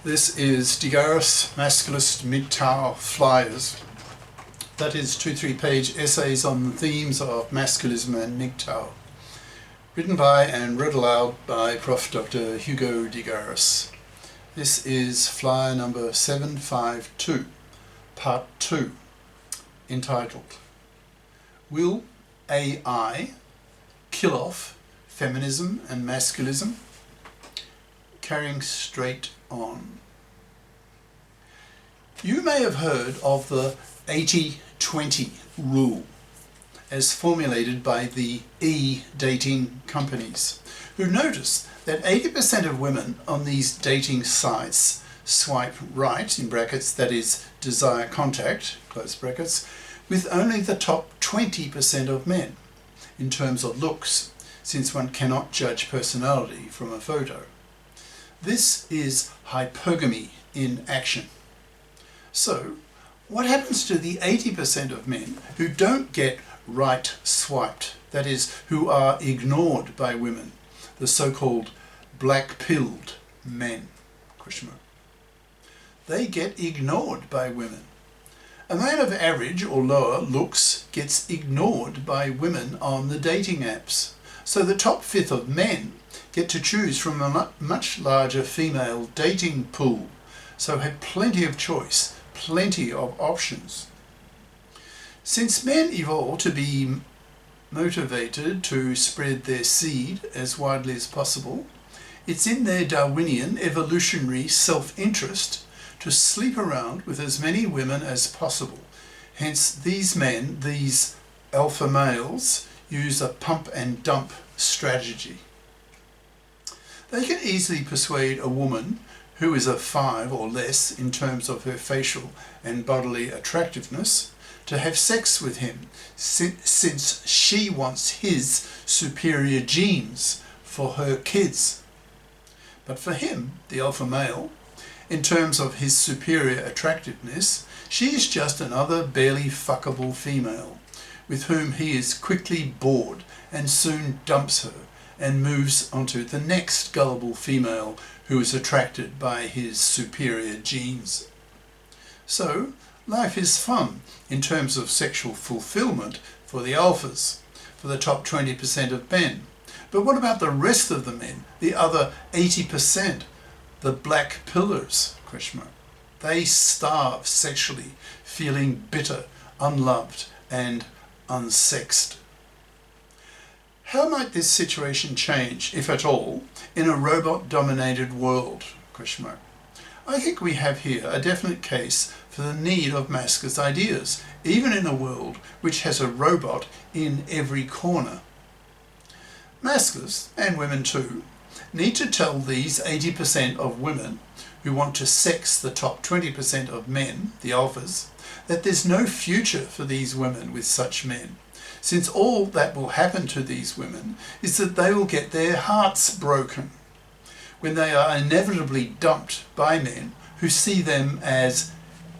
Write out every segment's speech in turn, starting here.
This is Garis Masculist MGTOW flyers. That is 2-3 page essays on the themes of masculism and MGTOW. Written by and read aloud by Prof. Dr. Hugo de Garis. This is flyer number 752, part 2, entitled Will AI Kill Off Feminism and Masculism? Carrying straight on. You may have heard of the 80-20 rule as formulated by the e-dating companies, who notice that 80% of women on these dating sites swipe right, in brackets, that is, desire contact, close brackets, with only the top 20% of men, in terms of looks, since one cannot judge personality from a photo. This is hypergamy in action. So, what happens to the 80% of men who don't get right swiped, that is, who are ignored by women, the so-called black-pilled men? They get ignored by women. A man of average or lower looks gets ignored by women on the dating apps. So the top fifth of men get to choose from a much larger female dating pool, so have plenty of choice, plenty of options. Since men evolved to be motivated to spread their seed as widely as possible, it's in their Darwinian evolutionary self-interest to sleep around with as many women as possible. Hence these men, these alpha males, use a pump and dump strategy. They can easily persuade a woman who is a 5 or less in terms of her facial and bodily attractiveness to have sex with him, since she wants his superior genes for her kids. But for him, the alpha male, in terms of his superior attractiveness, she is just another barely fuckable female with whom he is quickly bored and soon dumps her and moves on to the next gullible female who is attracted by his superior genes. So, life is fun in terms of sexual fulfillment for the alphas, for the top 20% of men. But what about the rest of the men, the other 80%, the black pillars? They starve sexually, feeling bitter, unloved, and unsexed. How might this situation change, if at all, in a robot-dominated world? I think we have here a definite case for the need of Masc's ideas, even in a world which has a robot in every corner. Masclists, and women too, need to tell these 80% of women who want to sex the top 20% of men, the alphas, that there's no future for these women with such men, since all that will happen to these women is that they will get their hearts broken when they are inevitably dumped by men who see them as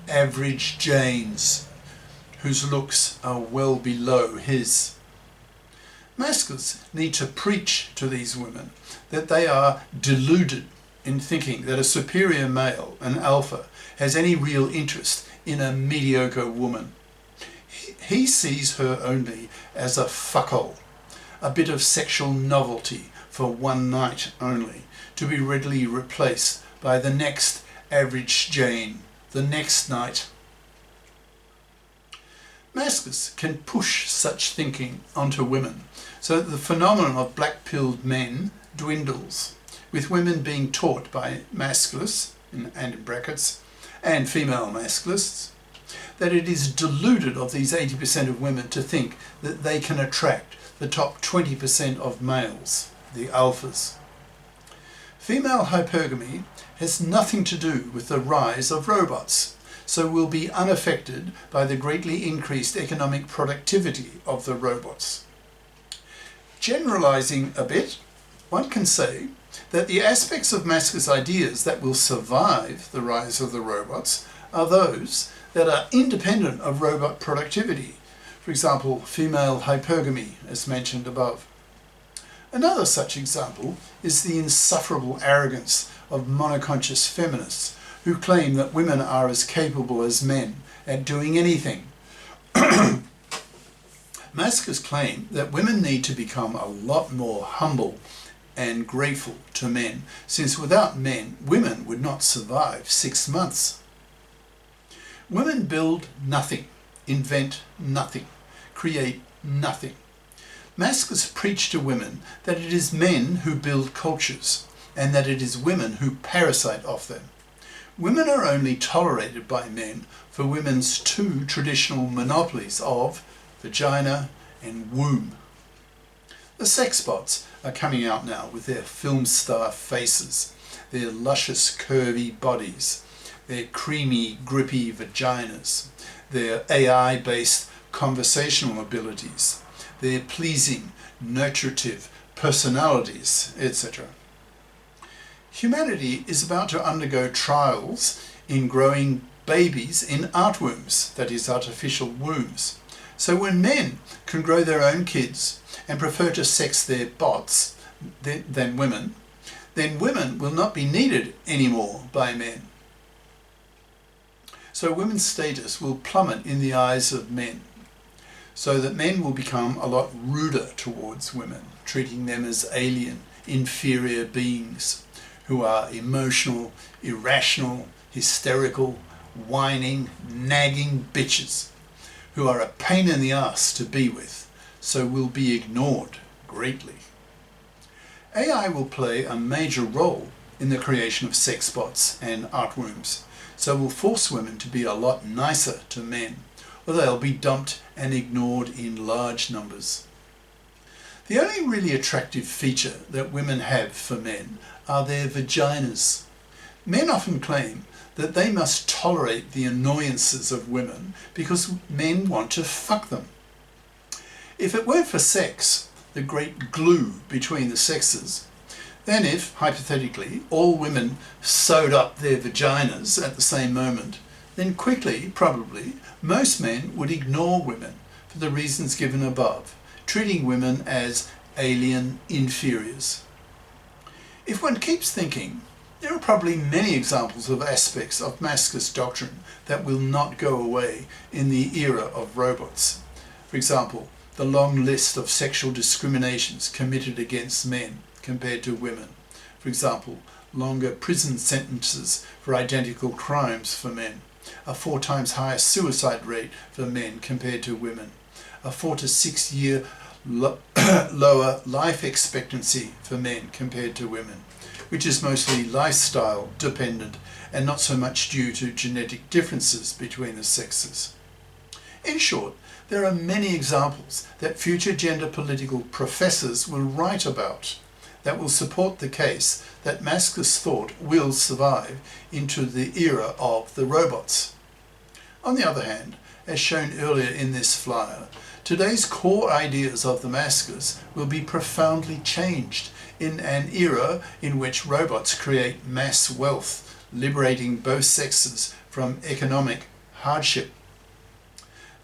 average Janes, whose looks are well below his. Masculists need to preach to these women that they are deluded in thinking that a superior male, an alpha, has any real interest in a mediocre woman. He sees her only as a fuckhole, a bit of sexual novelty for one night only, to be readily replaced by the next average Jane, the next night. Masculists can push such thinking onto women, so that the phenomenon of black-pilled men dwindles, with women being taught by masculists, and in brackets, and female masculists, that it is deluded of these 80% of women to think that they can attract the top 20% of males, the alphas. Female hypergamy has nothing to do with the rise of robots, so will be unaffected by the greatly increased economic productivity of the robots. Generalizing a bit, one can say that the aspects of Masc's ideas that will survive the rise of the robots are those that are independent of robot productivity. For example, female hypergamy, as mentioned above. Another such example is the insufferable arrogance of monoconscious feminists who claim that women are as capable as men at doing anything. Masculists claim that women need to become a lot more humble and grateful to men, since without men, women would not survive 6 months. Women build nothing, invent nothing, create nothing. Masculists preach to women that it is men who build cultures, and that it is women who parasite off them. Women are only tolerated by men for women's two traditional monopolies of vagina and womb. The sex bots are coming out now with their film star faces, their luscious curvy bodies, their creamy grippy vaginas, their AI-based conversational abilities, their pleasing, nurturative personalities, etc. Humanity is about to undergo trials in growing babies in artworms, that is, artificial wombs. So when men can grow their own kids and prefer to sex their bots than women, then women will not be needed anymore by men. So women's status will plummet in the eyes of men, so that men will become a lot ruder towards women, treating them as alien, inferior beings who are emotional, irrational, hysterical, whining, nagging bitches, who are a pain in the ass to be with, so will be ignored greatly. AI will play a major role in the creation of sex bots and artworms, so will force women to be a lot nicer to men, or they'll be dumped and ignored in large numbers. The only really attractive feature that women have for men are their vaginas. Men often claim that they must tolerate the annoyances of women because men want to fuck them. If it weren't for sex, the great glue between the sexes, then if, hypothetically, all women sewed up their vaginas at the same moment, then quickly, probably, most men would ignore women for the reasons given above, treating women as alien inferiors. If one keeps thinking, there are probably many examples of aspects of Masculist doctrine that will not go away in the era of robots. For example, the long list of sexual discriminations committed against men compared to women. For example, longer prison sentences for identical crimes for men, a 4 times higher suicide rate for men compared to women, a 4 to 6 year lower life expectancy for men compared to women, which is mostly lifestyle dependent and not so much due to genetic differences between the sexes. In short, there are many examples that future gender political professors will write about that will support the case that masculist thought will survive into the era of the robots. On the other hand, as shown earlier in this flyer, today's core ideas of the masculists will be profoundly changed in an era in which robots create mass wealth, liberating both sexes from economic hardship.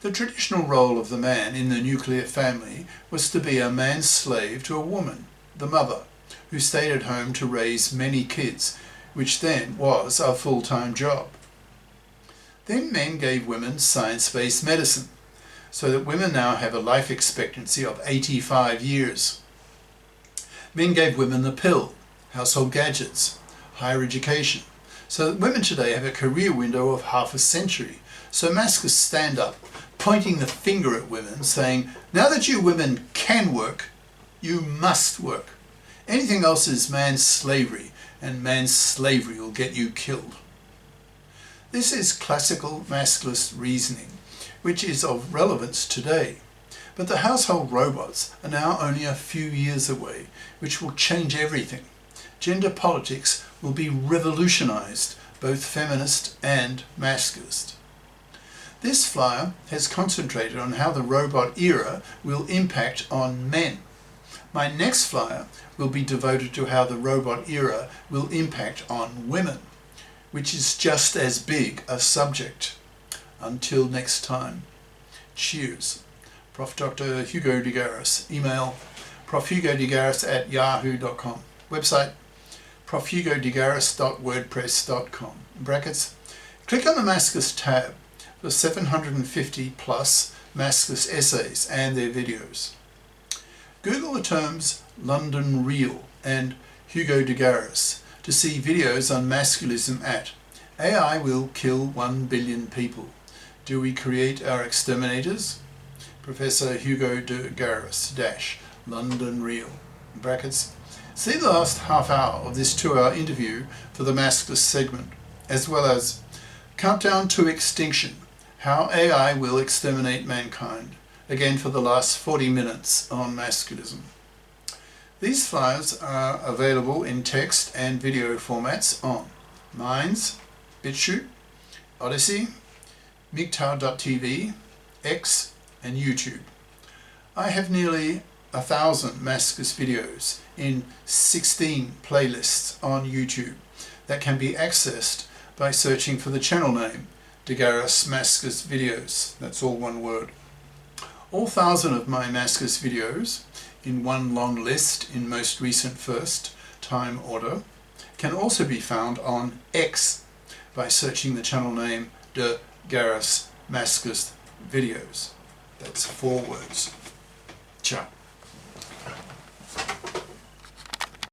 The traditional role of the man in the nuclear family was to be a man's slave to a woman, the mother, who stayed at home to raise many kids, which then was a full-time job. Then men gave women science-based medicine, so that women now have a life expectancy of 85 years. Men gave women the pill, household gadgets, higher education, so that women today have a career window of half a century. So masculists stand up, pointing the finger at women, saying, now that you women can work, you must work. Anything else is man's slavery, and man's slavery will get you killed. This is classical masculist reasoning, which is of relevance today. But the household robots are now only a few years away, which will change everything. Gender politics will be revolutionized, both feminist and masculist. This flyer has concentrated on how the robot era will impact on men. My next flyer will be devoted to how the robot era will impact on women, which is just as big a subject. Until next time, cheers. Prof. Dr. Hugo de Garis. Email profhugodegaris@yahoo.com. Website profhugodegaris.wordpress.com. Brackets. Click on the Masculist tab for 750 plus Masculist essays and their videos. Google the terms London Real and Hugo de Garis to see videos on masculism at AI will kill 1 billion people. Do we create our exterminators? Professor Hugo de Garis - London Real. Brackets. See the last half hour of this 2-hour interview for the Masculist segment, as well as Countdown to Extinction, How AI Will Exterminate Mankind, again for the last 40 minutes on masculism. These files are available in text and video formats on Minds, BitChute, Odyssey, MGTOW.tv, X and YouTube. I have nearly 1,000 Masculist videos in 16 playlists on YouTube that can be accessed by searching for the channel name De Garis Masculist Videos. That's all one word. All 1,000 of my Masculist videos in one long list in most recent first time order can also be found on X by searching the channel name De Garis Masculist Videos. That's 4 words. Ciao.